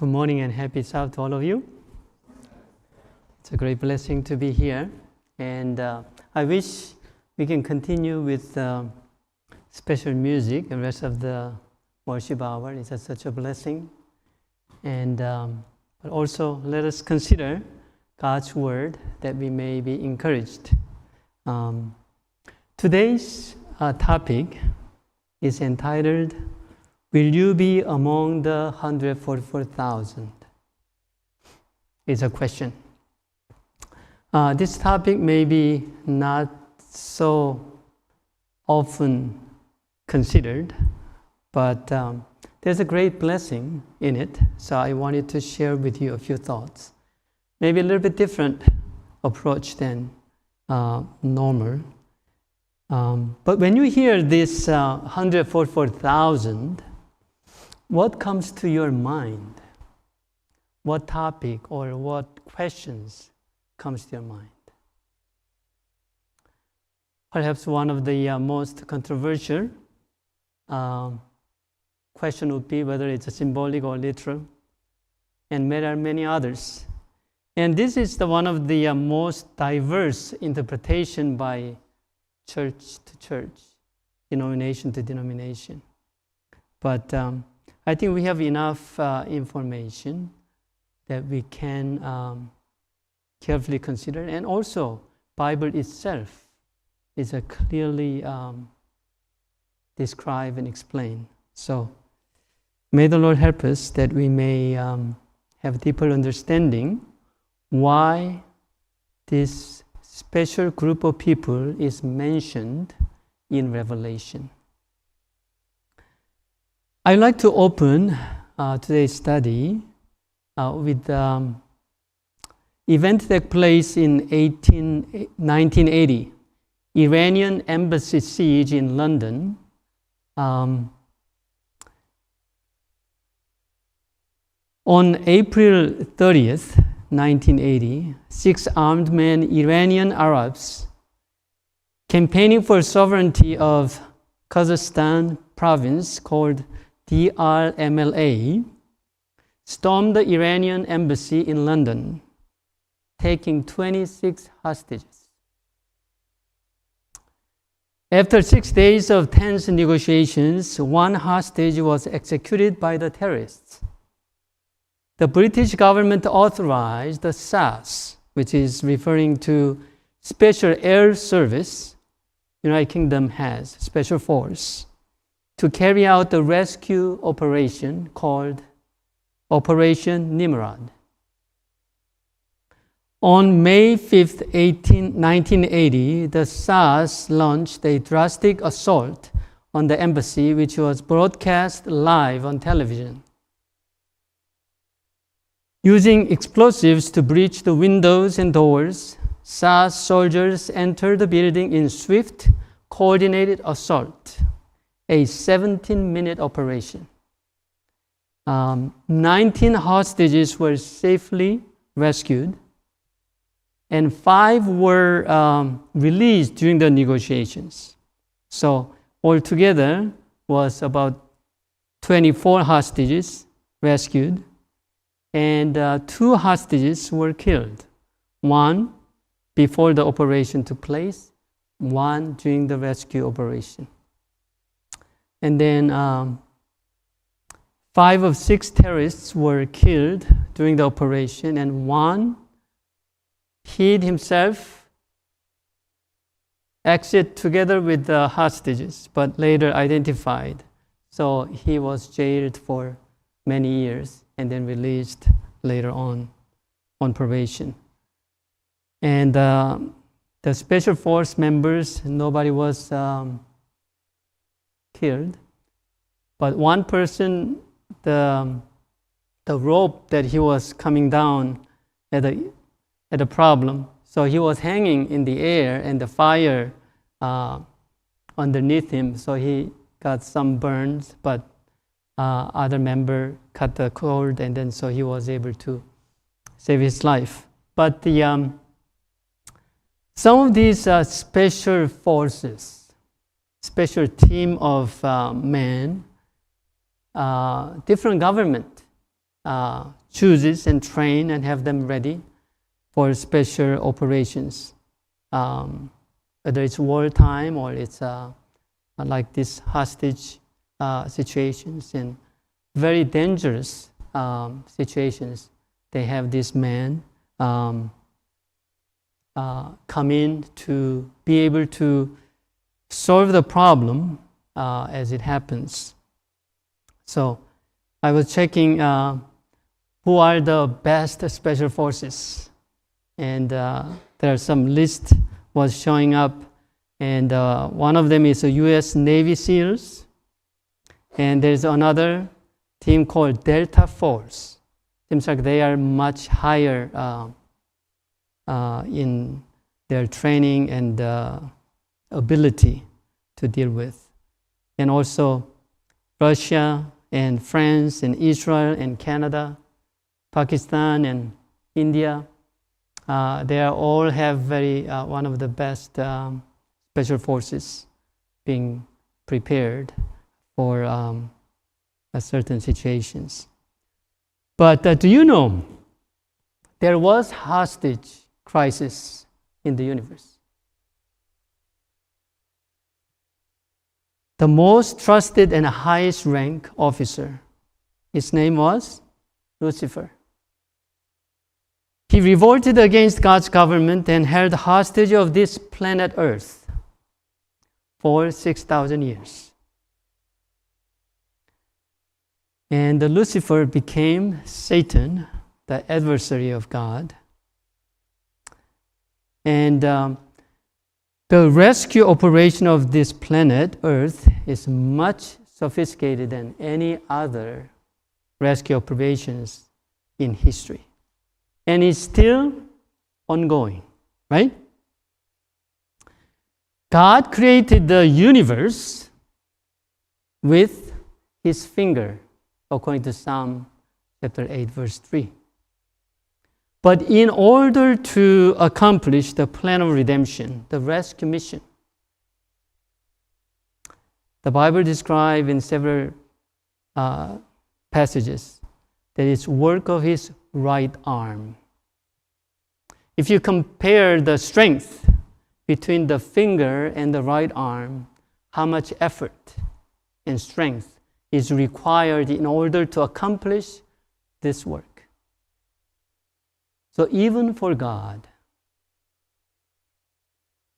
Good morning and happy Sabbath to all of you. It's a great blessing to be here, and I wish we can continue with special music the rest of the worship hour. It's such a blessing, and but also let us consider God's word that we may be encouraged. Today's topic is entitled, "Will you be among the 144,000?" It's a question. This topic may be not so often considered, but there's a great blessing in it, so I wanted to share with you a few thoughts. Maybe a little bit different approach than normal. But when you hear this 144,000, what comes to your mind? What topic or what questions comes to your mind? Perhaps one of the most controversial question would be whether it's a symbolic or literal, and there are many others. And this is one of the most diverse interpretation by church to church, denomination to denomination. But I think we have enough information that we can carefully consider, and also Bible itself is clearly describe and explain. So may the Lord help us that we may have deeper understanding why this special group of people is mentioned in Revelation. I'd like to open today's study with event that took place in 1980, Iranian embassy siege in London. On April 30th, 1980, 6 armed men, Iranian Arabs, campaigning for sovereignty of Kazakhstan province called DRMLA, stormed the Iranian embassy in London, taking 26 hostages. After 6 days of tense negotiations, 1 hostage was executed by the terrorists. The British government authorized the SAS, which is referring to Special Air Service, United Kingdom has special force, to carry out the rescue operation called Operation Nimrod. On May 5th, 1980, the SAS launched a drastic assault on the embassy, which was broadcast live on television. Using explosives to breach the windows and doors, SAS soldiers entered the building in swift, coordinated assault, a 17-minute operation. 19 hostages were safely rescued, and 5 were released during the negotiations. So altogether was about 24 hostages rescued, and 2 hostages were killed. 1 before the operation took place, 1 during the rescue operation. And then 5 of 6 terrorists were killed during the operation, and 1 hid himself, exit together with the hostages, but later identified. So he was jailed for many years and then released later on probation. And the special force members, nobody was killed, but one person, the rope that he was coming down had a problem, so he was hanging in the air and the fire underneath him, so he got some burns, but other member cut the cord, and then so he was able to save his life. But some of these special forces, special team of men, different government chooses and train and have them ready for special operations, whether it's wartime or it's like this hostage situations and very dangerous situations. They have this man come in to be able to solve the problem as it happens. So I was checking who are the best special forces, and there are some list was showing up, and one of them is the U.S. Navy SEALs, and there's another team called Delta Force. Seems like they are much higher in their training and ability to deal with. And also Russia and France and Israel and Canada, Pakistan and India, they all have very one of the best special forces being prepared for certain situations. But do you know there was hostage crisis in the universe? The most trusted and highest rank officer, his name was Lucifer. He revolted against God's government and held hostage of this planet Earth for 6,000 years. And Lucifer became Satan, the adversary of God. And the rescue operation of this planet, Earth, is much sophisticated than any other rescue operations in history. And it's still ongoing, right? God created the universe with his finger, according to Psalm chapter 8, verse 3. But in order to accomplish the plan of redemption, the rescue mission, the Bible describes in several passages that it's work of his right arm. If you compare the strength between the finger and the right arm, how much effort and strength is required in order to accomplish this work. So even for God,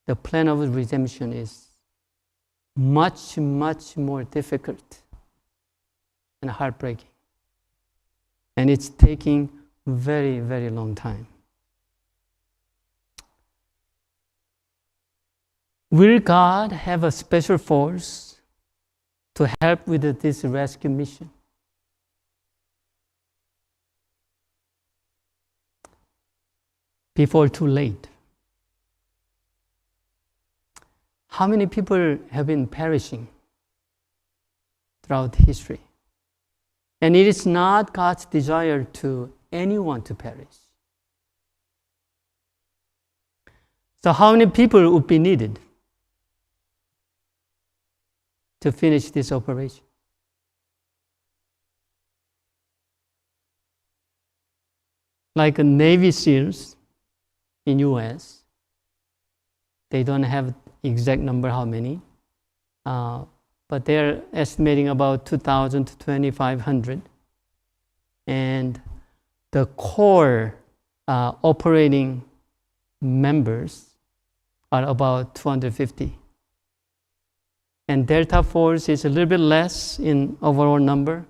the plan of redemption is much, much more difficult and heartbreaking. And it's taking very, very long time. Will God have a special force to help with this rescue mission? Before too late. How many people have been perishing throughout history? And it is not God's desire to anyone to perish. So how many people would be needed to finish this operation? Like a Navy SEALs in US, they don't have exact number how many, but they're estimating about 2,000 to 2,500. And the core operating members are about 250. And Delta Force is a little bit less in overall number,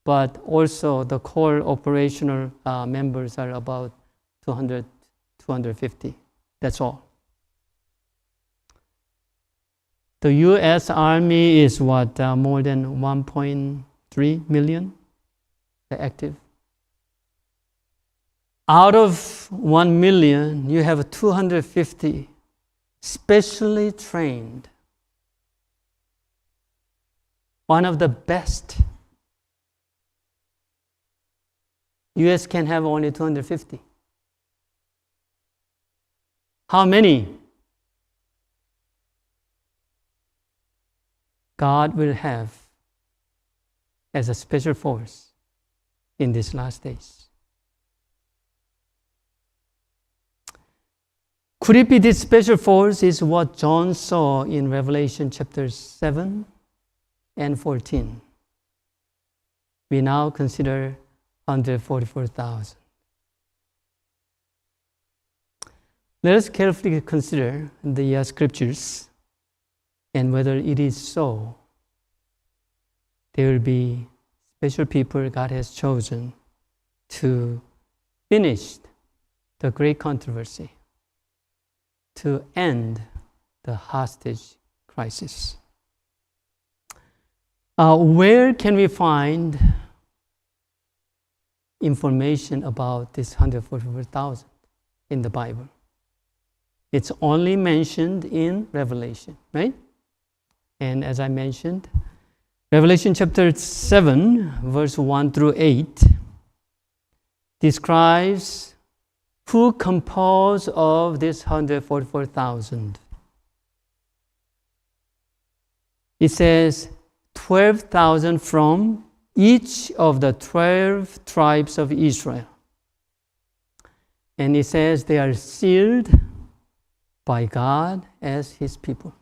but also the core operational members are about 200, 250. That's all. The U.S. Army is what, more than 1.3 million active. Out of 1 million, you have 250 specially trained, one of the best. U.S. can have only 250. How many God will have as a special force in these last days. Could it be this special force is what John saw in Revelation chapter 7 and 14? We now consider 144,000. Let us carefully consider the scriptures and whether it is so. There will be special people God has chosen to finish the great controversy, to end the hostage crisis. Where can we find information about this 144,000 in the Bible? It's only mentioned in Revelation, right? And as I mentioned, Revelation chapter 7, verse 1 through 8 describes who composed of this 144,000. It says 12,000 from each of the 12 tribes of Israel. And it says they are sealed by God as His people.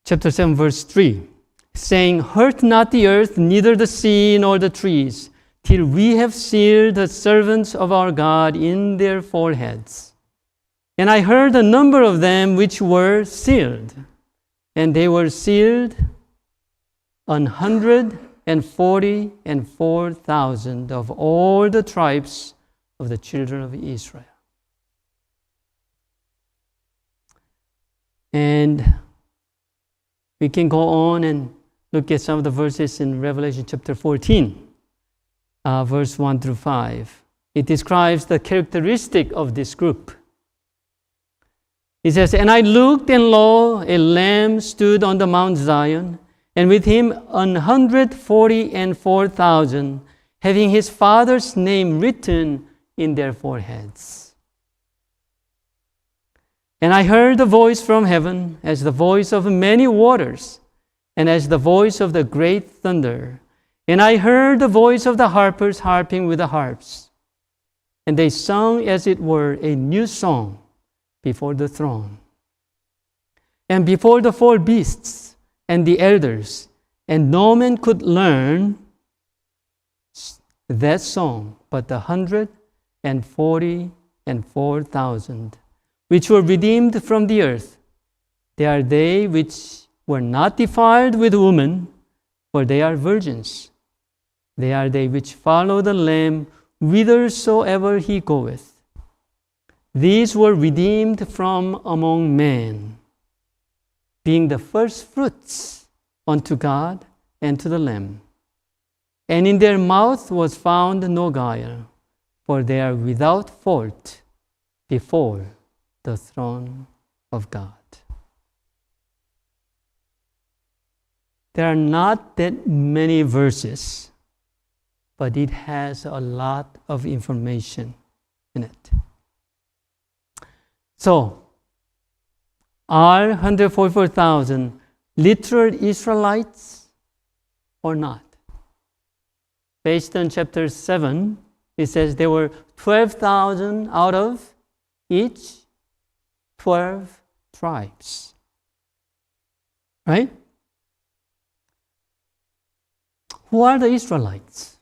Chapter 7, verse 3, saying, hurt not the earth, neither the sea nor the trees, till we have sealed the servants of our God in their foreheads. And I heard the number of them which were sealed, and they were sealed 144,000 of all the tribes of the children of Israel. And we can go on and look at some of the verses in Revelation chapter 14, verse 1 through 5. It describes the characteristic of this group. It says, and I looked, and lo, a Lamb stood on the Mount Zion, and with him 144,000, having his Father's name written in their foreheads. And I heard a voice from heaven, as the voice of many waters, and as the voice of the great thunder. And I heard the voice of the harpers harping with the harps. And they sung as it were a new song before the throne, and before the four beasts and the elders, and no man could learn that song but the 144,000 which were redeemed from the earth. They are they which were not defiled with woman, for they are virgins. They are they which follow the Lamb whithersoever he goeth. These were redeemed from among men, being the first fruits unto God and to the Lamb. And in their mouth was found no guile, for they are without fault before the throne of God. There are not that many verses, but it has a lot of information in it. So, are 144,000 literal Israelites or not? Based on chapter 7, it says there were 12,000 out of each 12 tribes. Right? Who are the Israelites?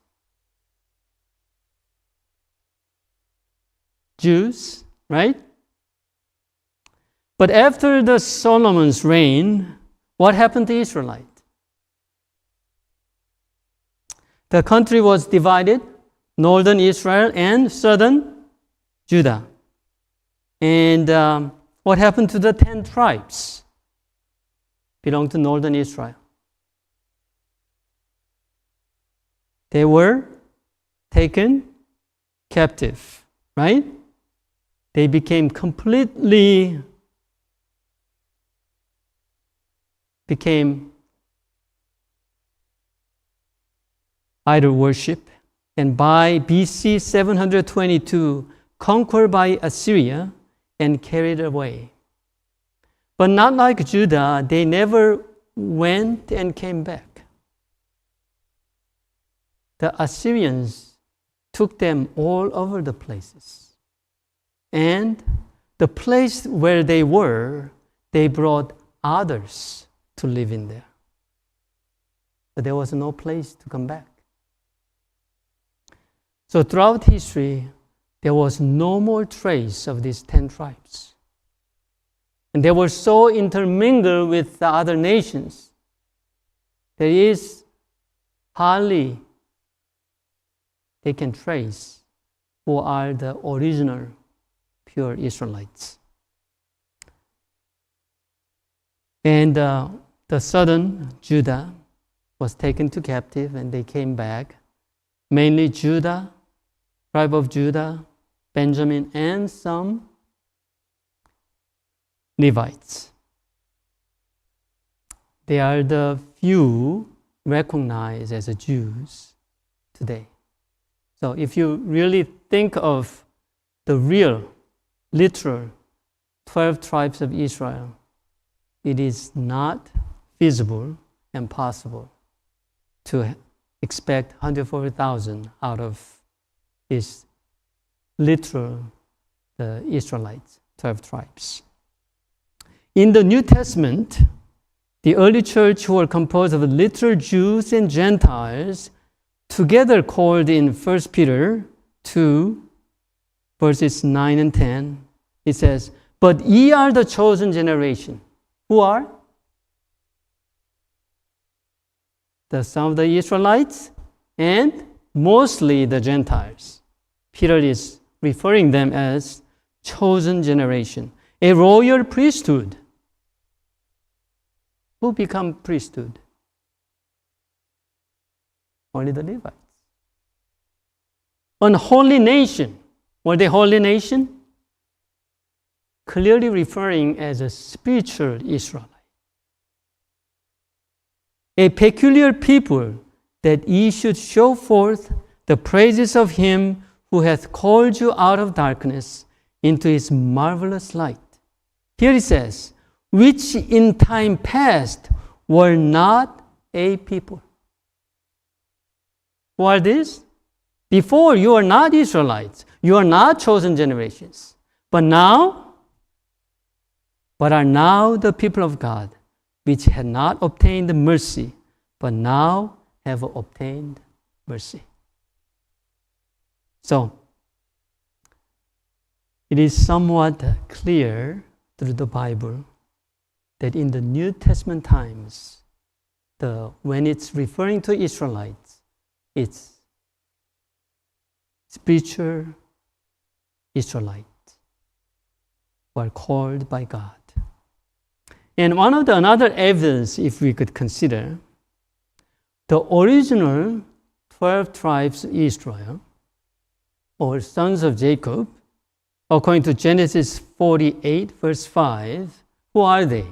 Jews, right? But after the Solomon's reign, what happened to Israelite? The country was divided, northern Israel and southern Judah. And what happened to the 10 tribes belonging to northern Israel? They were taken captive, right? They became idol worship, and by BC 722, conquered by Assyria and carried away. But not like Judah, they never went and came back. the Assyrians took them all over the places. And the place where they were, they brought others to live in there. But there was no place to come back. So throughout history, there was no more trace of these 10 tribes. And they were so intermingled with the other nations, there is hardly they can trace who are the original pure Israelites. And the southern Judah was taken to captive and they came back. Mainly Judah, tribe of Judah, Benjamin, and some Levites. They are the few recognized as Jews today. So if you really think of the real, literal 12 tribes of Israel, it is not feasible and possible to expect 140,000 out of these literal the Israelites, 12 tribes. In the New Testament, the early church, who were composed of literal Jews and Gentiles, together called in 1 Peter 2, verses 9 and 10, it says, "But ye are the chosen generation." Who are? Some of the Israelites and mostly the Gentiles. Peter is referring them as chosen generation, a royal priesthood. Who become priesthood? Only the Levites. An holy nation. Were they holy nation? Clearly referring as a spiritual Israelite. A peculiar people, that ye should show forth the praises of him who hath called you out of darkness into his marvelous light. Here it says, which in time past were not a people. Who are these? Before, you are not Israelites. You are not chosen generations. But are now the people of God, which had not obtained mercy, but now have obtained mercy. So, it is somewhat clear through the Bible that in the New Testament times, when it's referring to Israelites, it's spiritual Israelites who are called by God. And another evidence, if we could consider, the original 12 tribes of Israel, or sons of Jacob, according to Genesis 48, verse 5, who are they?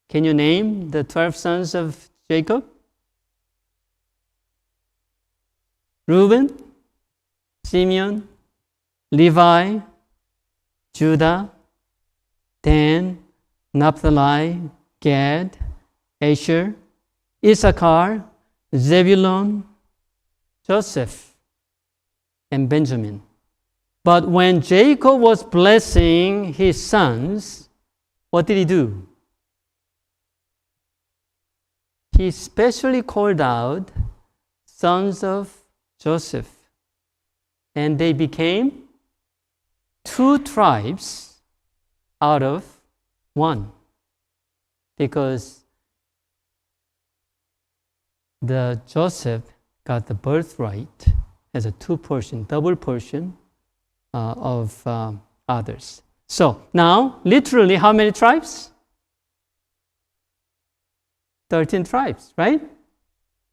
Can you name the 12 sons of Jacob? Reuben, Simeon, Levi, Judah, Dan, Naphtali, Gad, Asher, Issachar, Zebulun, Joseph, and Benjamin. But when Jacob was blessing his sons, what did he do? He specially called out sons of Joseph, and they became 2 tribes out of 1, because the Joseph got the birthright as a 2-portion, double portion of others. So now, literally, how many tribes? 13 tribes, right?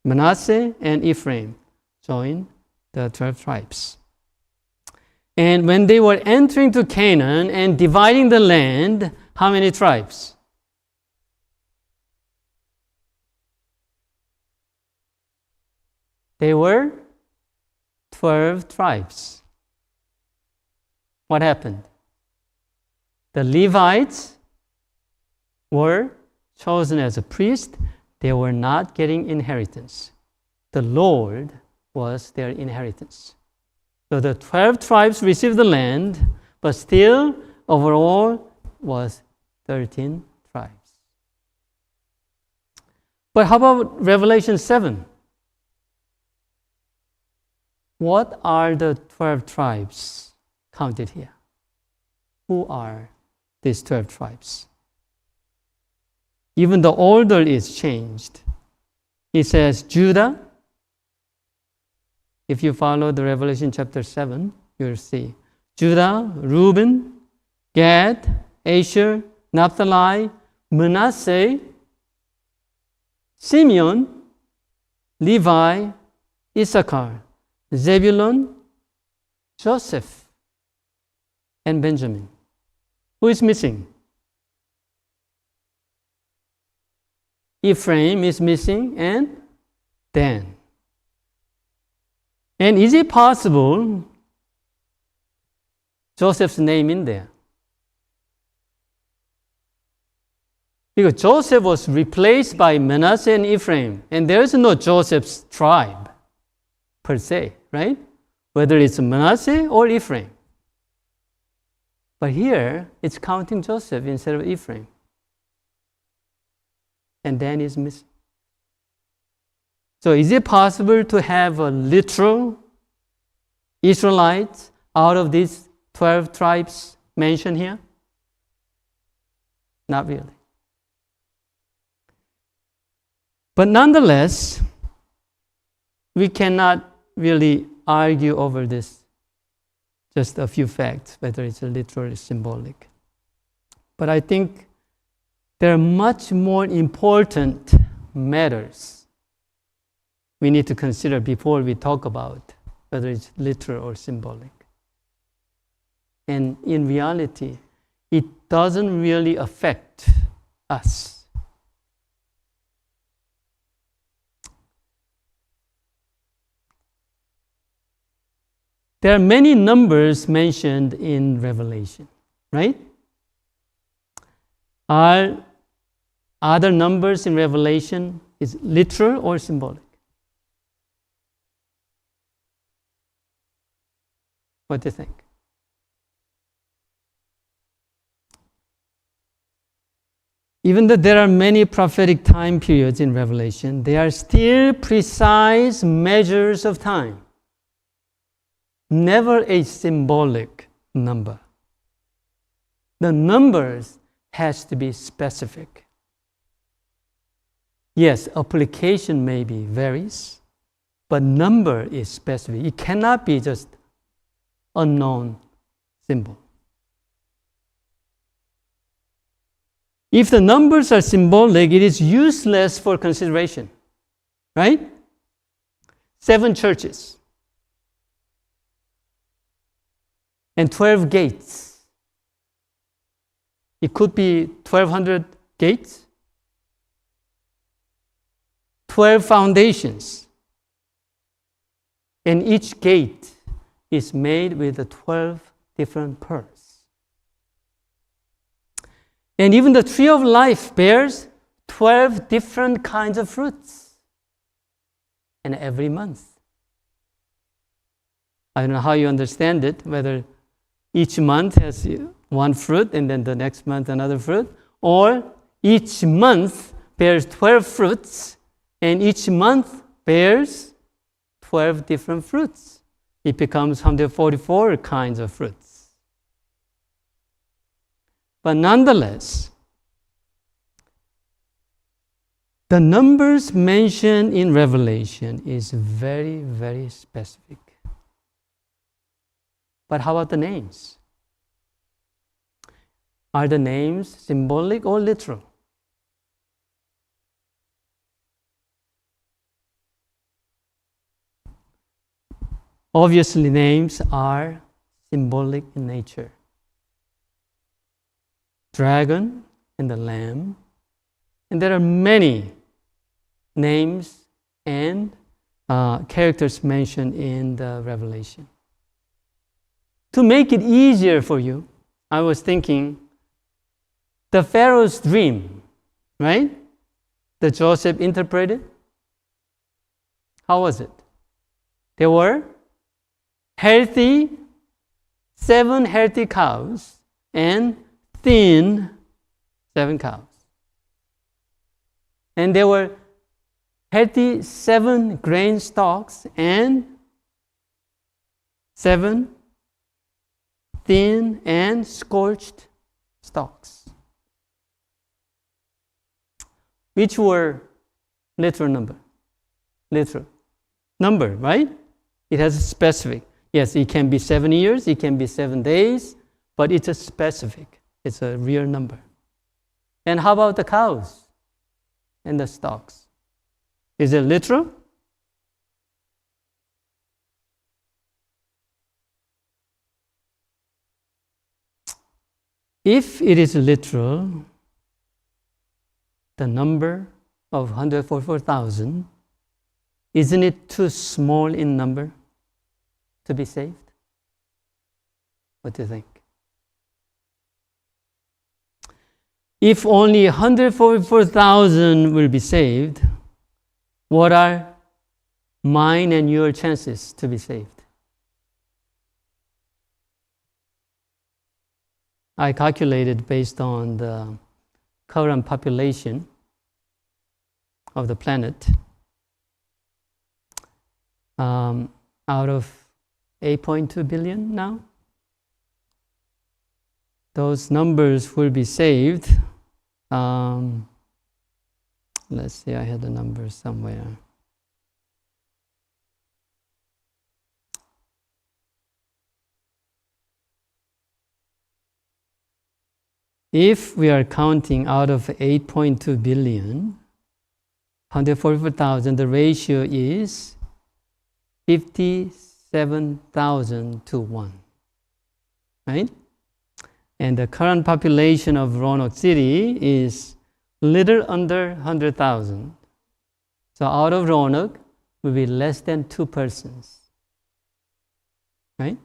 Manasseh and Ephraim joined the 12 tribes. And when they were entering to Canaan and dividing the land, how many tribes? They were 12 tribes. What happened? The Levites were chosen as a priest. They were not getting inheritance. the Lord was their inheritance. So the 12 tribes received the land, but still overall was 13 tribes. But how about Revelation 7? What are the 12 tribes counted here? Who are these 12 tribes? Even the order is changed. It says Judah. If you follow the Revelation chapter 7, you'll see Judah, Reuben, Gad, Asher, Naphtali, Manasseh, Simeon, Levi, Issachar, Zebulun, Joseph, and Benjamin. Who is missing? Ephraim is missing, and Dan. And is it possible Joseph's name in there? Because Joseph was replaced by Manasseh and Ephraim, and there is no Joseph's tribe per se, right? Whether it's Manasseh or Ephraim. But here, it's counting Joseph instead of Ephraim. And Dan is missing. So is it possible to have a literal Israelites out of these 12 tribes mentioned here? Not really. But nonetheless, we cannot really argue over this. Just a few facts, whether it's literal or symbolic. But I think there are much more important matters we need to consider before we talk about whether it's literal or symbolic. And in reality, it doesn't really affect us. There are many numbers mentioned in Revelation, right? Are other numbers in Revelation is literal or symbolic? What do you think? Even though there are many prophetic time periods in Revelation, they are still precise measures of time. Never a symbolic number. The numbers has to be specific. Yes, application maybe varies, but number is specific. It cannot be just unknown symbol. If the numbers are symbolic, it is useless for consideration, right? 7 churches and 12 gates. It could be 1,200 gates, 12 foundations, and each gate is made with 12 different pearls. And even the tree of life bears 12 different kinds of fruits. And every month. I don't know how you understand it, whether each month has one fruit and then the next month another fruit, or each month bears 12 fruits and each month bears 12 different fruits. It becomes 144 kinds of fruits. But nonetheless, the numbers mentioned in Revelation is very, very specific. But how about the names? Are the names symbolic or literal? Obviously, names are symbolic in nature. Dragon and the lamb. And there are many names and characters mentioned in the Revelation. To make it easier for you, I was thinking the Pharaoh's dream, right? That Joseph interpreted. How was it? There were healthy, 7 healthy cows and thin 7 cows. And there were healthy 7 grain stalks and 7 thin and scorched stalks, which were literal number. Literal number, right? It has a specific. Yes, it can be 7 years, it can be 7 days, but it's a specific. It's a real number. And how about the cows and the stalks? Is it literal? If it is literal, the number of 144,000, isn't it too small in number to be saved? What do you think? If only 144,000 will be saved, what are mine and your chances to be saved? I calculated based on the current population of the planet. Out of 8.2 billion now, those numbers will be saved. Let's see, I had the numbers somewhere. If we are counting out of 8.2 billion, 144,000, the ratio is 57,000 to 1, right? And the current population of Roanoke City is little under 100,000. So out of Roanoke will be less than 2 persons, right?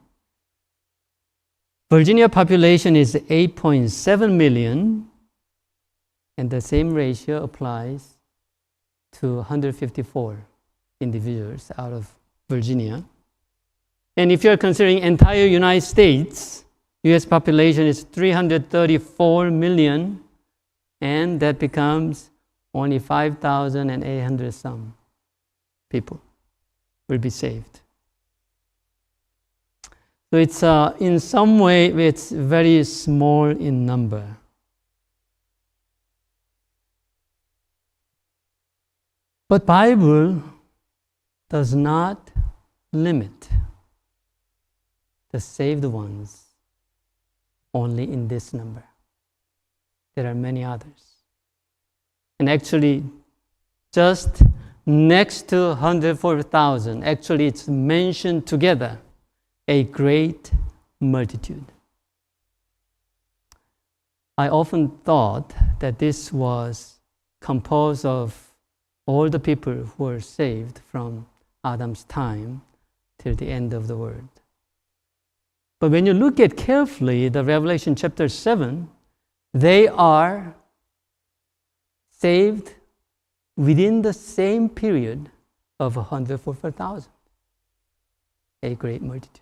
Virginia population is 8.7 million, and the same ratio applies to 154 individuals out of Virginia. And if you're considering entire United States, US population is 334 million, and that becomes only 5,800 some people will be saved. So it's in some way it's very small in number. But Bible does not limit the saved ones only in this number. There are many others. And actually, just next to 104,000, actually it's mentioned together, a great multitude. I often thought that this was composed of all the people who were saved from Adam's time till the end of the world. But when you look at carefully the Revelation chapter 7, they are saved within the same period of 144,000, a great multitude.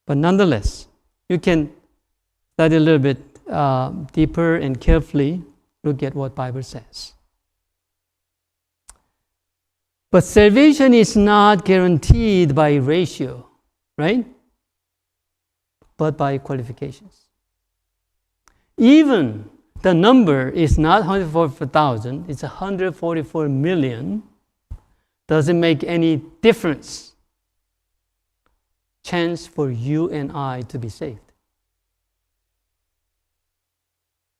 But nonetheless, you can study a little bit deeper and carefully look at what Bible says. But salvation is not guaranteed by ratio, right? But by qualifications. Even the number is not 144,000, it's 144 million, doesn't make any difference. Chance for you and I to be saved.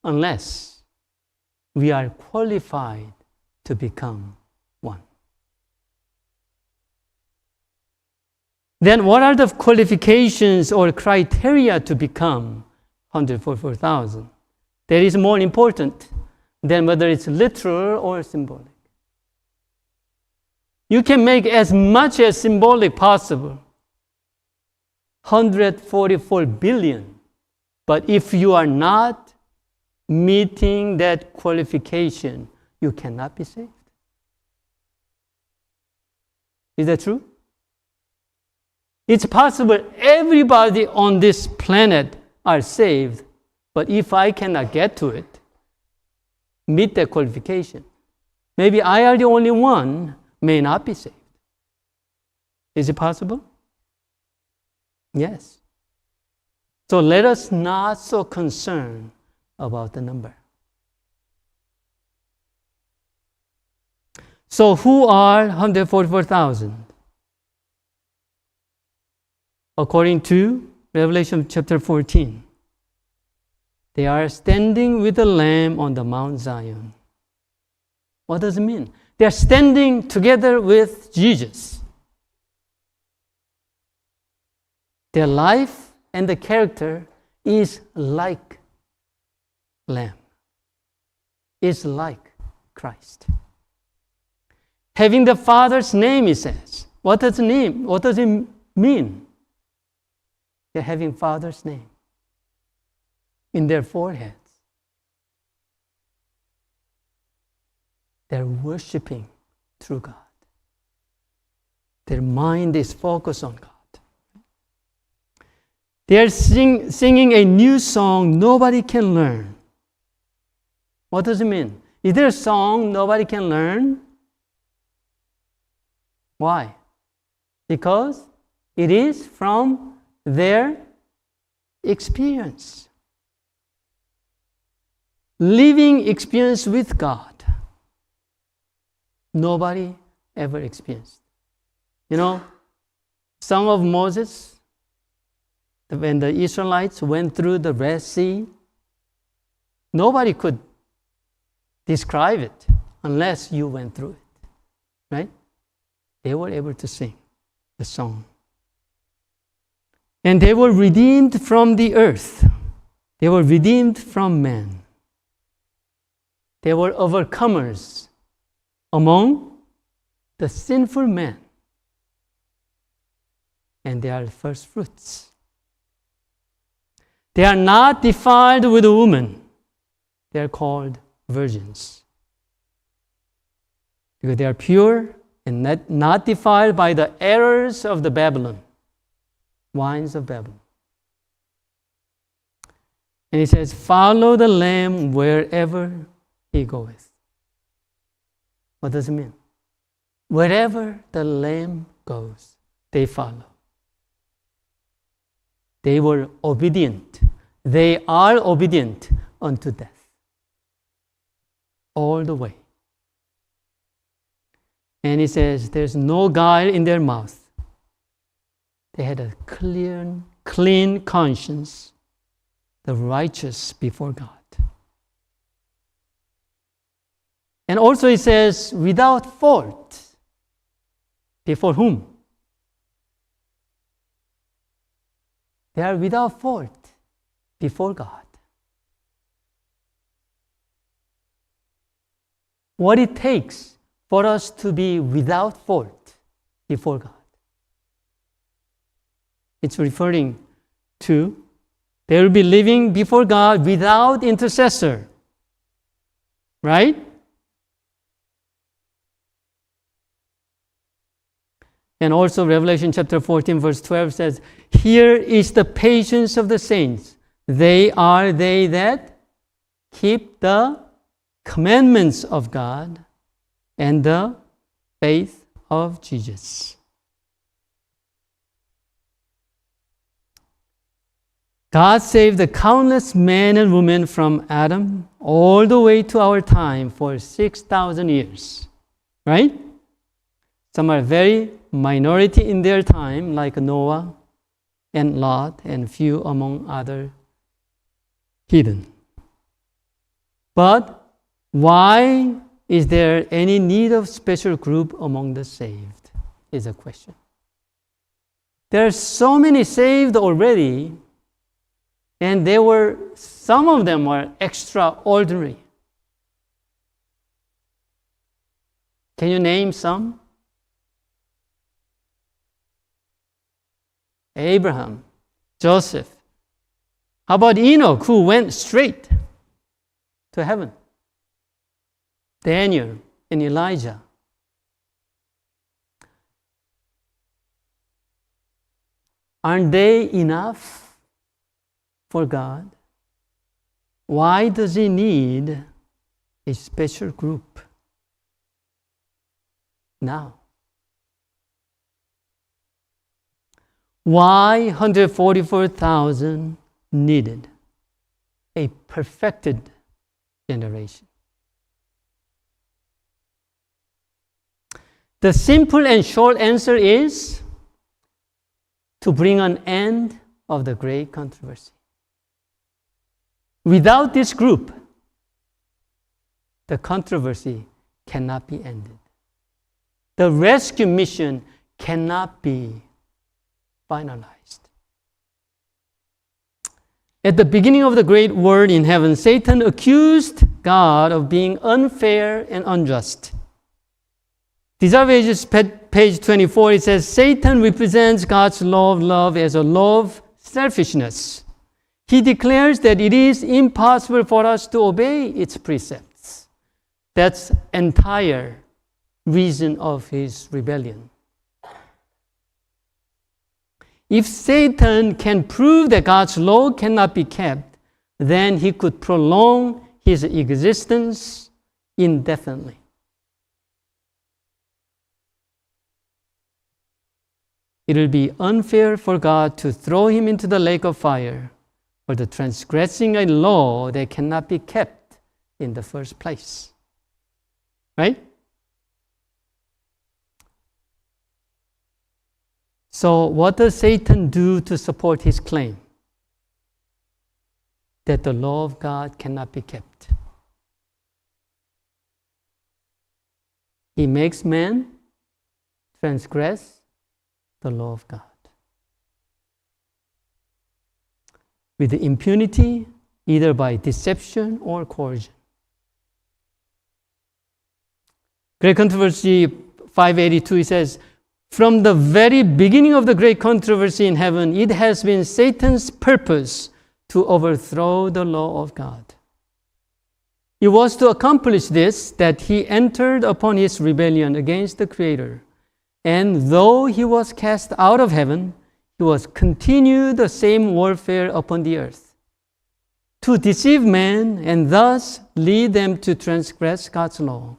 Unless we are qualified to become one. Then what are the qualifications or criteria to become 144,000? That is more important than whether it's literal or symbolic. You can make as much as symbolic possible. 144 billion. But if you are not meeting that qualification, you cannot be saved. Is that true? It's possible everybody on this planet are saved, but if I cannot get to it, meet that qualification, maybe I are the only one, may not be saved. Is it possible? Yes. So let us not so concerned about the number. So who are 144,000? According to Revelation chapter 14, they are standing with the Lamb on the Mount Zion. What does it mean? They are standing together with Jesus. Their life and the character is like Lamb, is like Christ. Having the Father's name, it says. What does it mean? What does it mean? They're having Father's name in their foreheads. They're worshiping through God. Their mind is focused on God. They're singing a new song nobody can learn. What does it mean? Is there a song nobody can learn? Why? Because it is from their experience. Living experience with God. Nobody ever experienced. You know, Song of Moses, when the Israelites went through the Red Sea, nobody could describe it unless you went through it, right? They were able to sing the song. And they were redeemed from the earth. They were redeemed from man. They were overcomers among the sinful men. And they are first fruits. They are not defiled with a woman. They are called virgins. Because they are pure and not defiled by the errors of the Babylon, wines of Babylon. And he says, follow the Lamb wherever he goeth. What does it mean? Wherever the Lamb goes, they follow. They were obedient. They are obedient unto death. All the way. And he says, there's no guile in their mouth. They had a clean conscience, the righteous before God. And also he says, without fault. Before whom? They are without fault before God. What it takes for us to be without fault before God. It's referring to they will be living before God without intercessor. Right? And also Revelation chapter 14 verse 12 says, here is the patience of the saints. They are they that keep the commandments of God and the faith of Jesus. God saved the countless men and women from Adam all the way to our time for 6,000 years. Right? Some are very minority in their time, like Noah and Lot and few among other heathen. But why is there any need of special group among the saved? Is a question. There are so many saved already, and some of them were extraordinary. Can you name some? Abraham, Joseph. How about Enoch, who went straight to heaven? Daniel and Elijah. Aren't they enough for God? Why does He need a special group now? Why 144,000 needed a perfected generation? The simple and short answer is to bring an end of the great controversy. Without this group, the controversy cannot be ended. The rescue mission cannot be finalized. At the beginning of the great war in heaven, Satan accused God of being unfair and unjust. Desire of Ages, page 24, it says, Satan represents God's law of love as a law of selfishness. He declares that it is impossible for us to obey its precepts. That's the entire reason of his rebellion. If Satan can prove that God's law cannot be kept, then he could prolong his existence indefinitely. It will be unfair for God to throw him into the lake of fire for the transgressing a law that cannot be kept in the first place. Right? So what does Satan do to support his claim that the law of God cannot be kept? He makes man transgress the law of God with impunity, either by deception or coercion. Great Controversy 582, it says, from the very beginning of the great controversy in heaven, it has been Satan's purpose to overthrow the law of God. It was to accomplish this that he entered upon his rebellion against the Creator. And though he was cast out of heaven, he was continued the same warfare upon the earth, to deceive men and thus lead them to transgress God's law,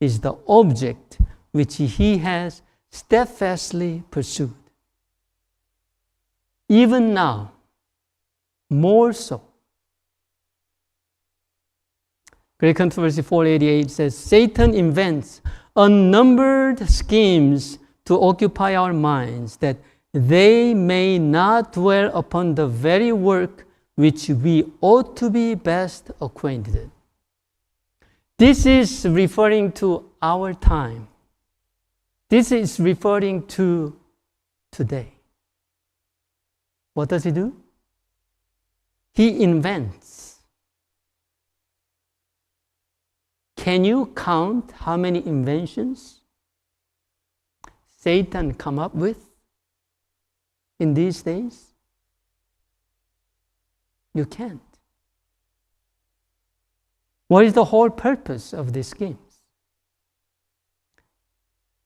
is the object which he has steadfastly pursued. Even now, more so. Great Controversy 488 says, Satan invents unnumbered schemes to occupy our minds, that they may not dwell upon the very work which we ought to be best acquainted. This is referring to our time. This is referring to today. What does he do? He invents. Can you count how many inventions Satan come up with in these days? You can't. What is the whole purpose of these schemes?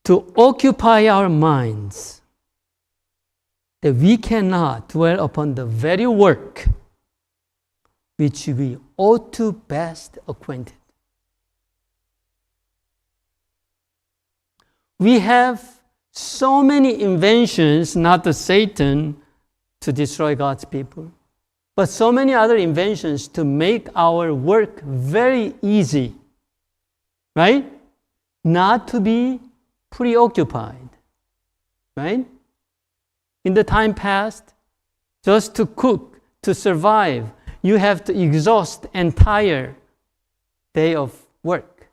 To occupy our minds that we cannot dwell upon the very work which we ought to best acquainted. We have so many inventions, not the Satan to destroy God's people, but so many other inventions to make our work very easy, right? Not to be preoccupied, right? In the time past, just to cook, to survive, you have to exhaust entire day of work.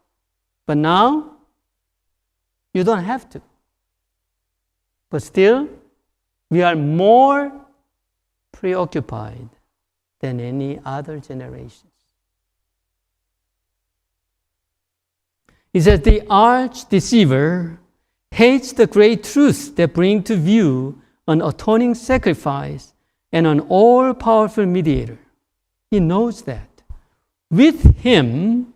But now, you don't have to. But still, we are more preoccupied than any other generations. It says, the arch deceiver hates the great truths that bring to view an atoning sacrifice and an all-powerful mediator. He knows that. With him,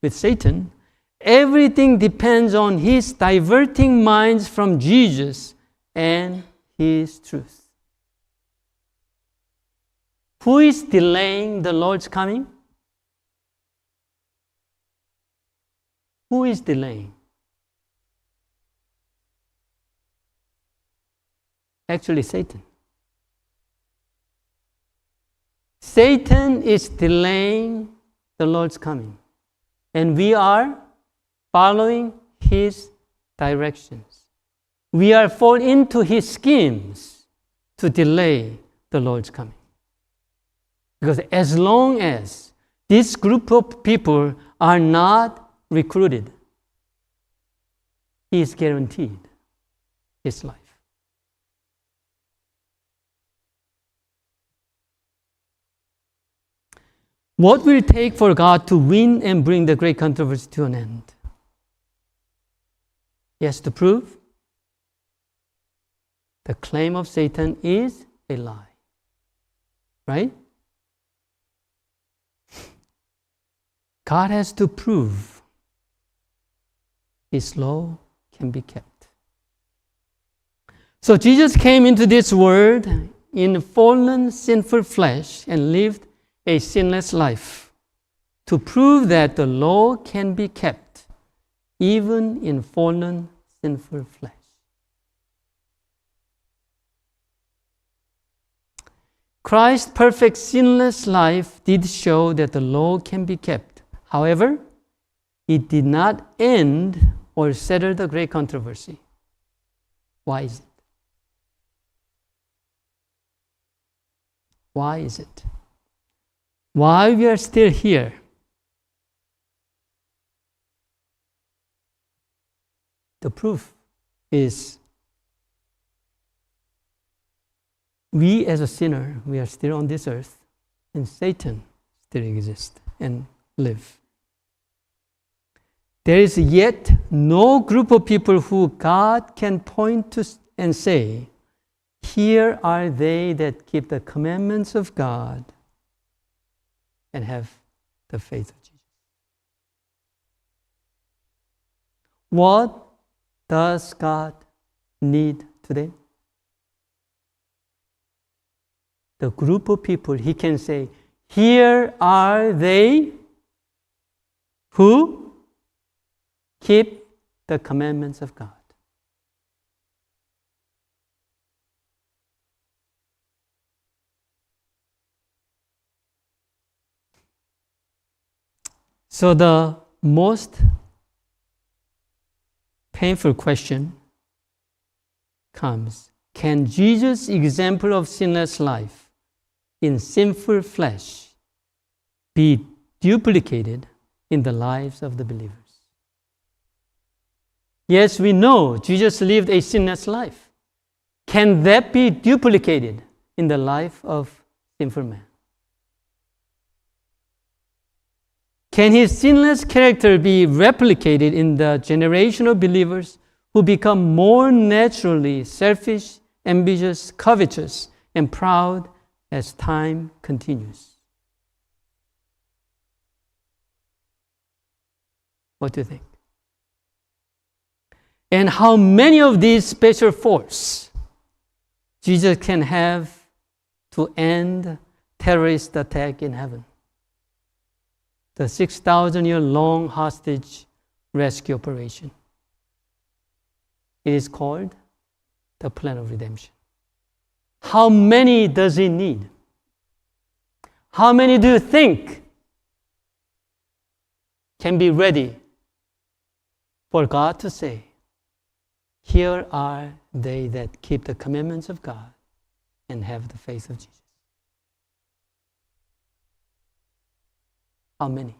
with Satan, everything depends on his diverting minds from Jesus and his truth. Who is delaying the Lord's coming? Who is delaying? Actually, Satan. Satan is delaying the Lord's coming. And we are following his directions. We are fall into his schemes to delay the Lord's coming. Because as long as this group of people are not recruited, he is guaranteed his life. What will it take for God to win and bring the great controversy to an end? He has to prove the claim of Satan is a lie. Right? God has to prove his law can be kept. So Jesus came into this world in fallen, sinful flesh and lived a sinless life to prove that the law can be kept even in fallen, sinful flesh. Christ's perfect, sinless life did show that the law can be kept. However, it did not end or settle the great controversy. Why is it? Why is it? Why we are still here? The proof is we as a sinner, we are still on this earth, and Satan still exists and live. There is yet no group of people who God can point to and say, here are they that keep the commandments of God and have the faith of Jesus. What does God need today? The group of people he can say, here are they who keep the commandments of God. So the most painful question comes, can Jesus' example of sinless life in sinful flesh be duplicated in the lives of the believers? Yes, we know Jesus lived a sinless life. Can that be duplicated in the life of sinful man? Can his sinless character be replicated in the generation of believers who become more naturally selfish, ambitious, covetous, and proud as time continues? What do you think? And how many of these special force Jesus can have to end terrorist attack in heaven? The 6,000-year-long hostage rescue operation. It is called the plan of redemption. How many does he need? How many do you think can be ready for God to say, here are they that keep the commandments of God and have the faith of Jesus? How many?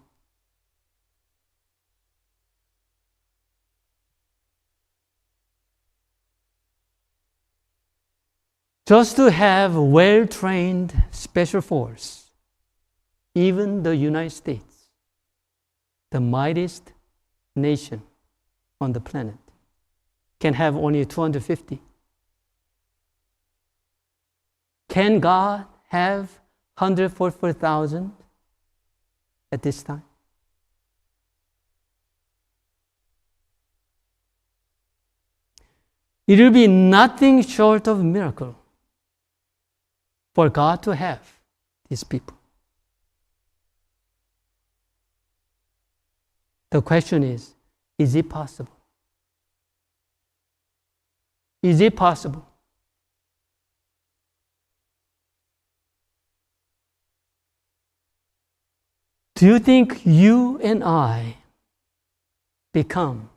Just to have well-trained special force, even the United States, the mightiest nation on the planet, can have only 250. Can God have 144,000 at this time? It will be nothing short of a miracle for God to have His people. The question is it possible? Is it possible? Do you think you and I become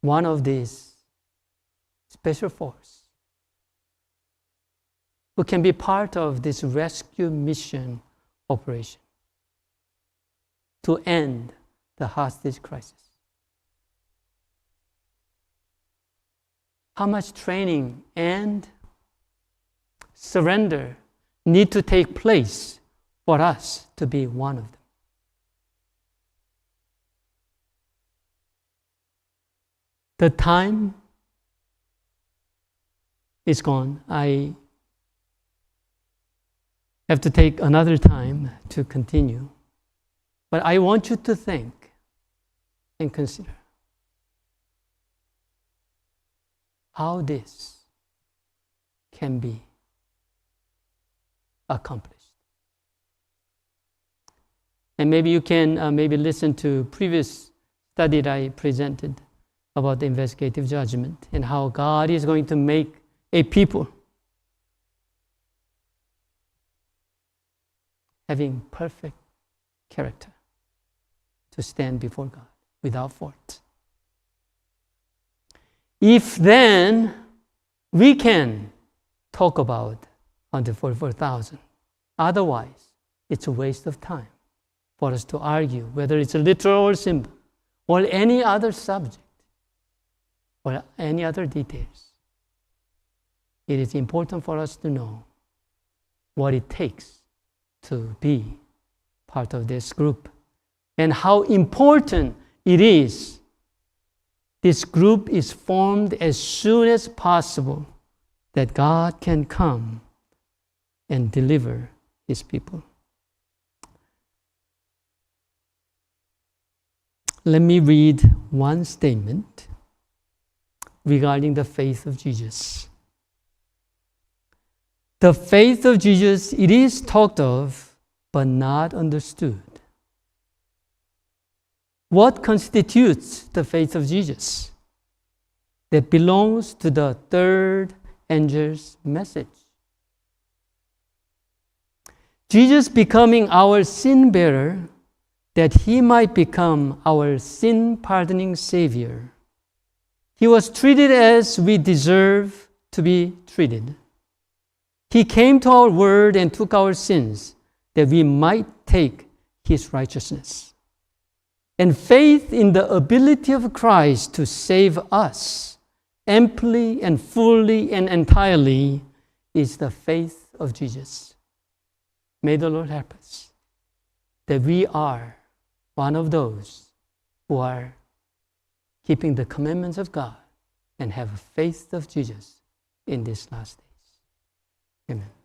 one of these special force who can be part of this rescue mission operation to end the hostage crisis? How much training and surrender need to take place for us to be one of them? The time is gone. I have to take another time to continue. But I want you to think and consider how this can be accomplished. And maybe you can maybe listen to previous study that I presented about the investigative judgment and how God is going to make a people having perfect character to stand before God without fault. If then we can talk about 144,000, otherwise it's a waste of time for us to argue whether it's a literal or symbol or any other subject or any other details. It is important for us to know what it takes to be part of this group and how important it is this group is formed as soon as possible that God can come and deliver His people. Let me read one statement regarding the faith of Jesus. The faith of Jesus, it is talked of, but not understood. What constitutes the faith of Jesus? That belongs to the third angel's message. Jesus becoming our sin bearer, that He might become our sin pardoning Savior. He was treated as we deserve to be treated. He came to our world and took our sins that we might take His righteousness. And faith in the ability of Christ to save us amply and fully and entirely is the faith of Jesus. May the Lord help us that we are one of those who are keeping the commandments of God and have a faith of Jesus in these last days. Amen.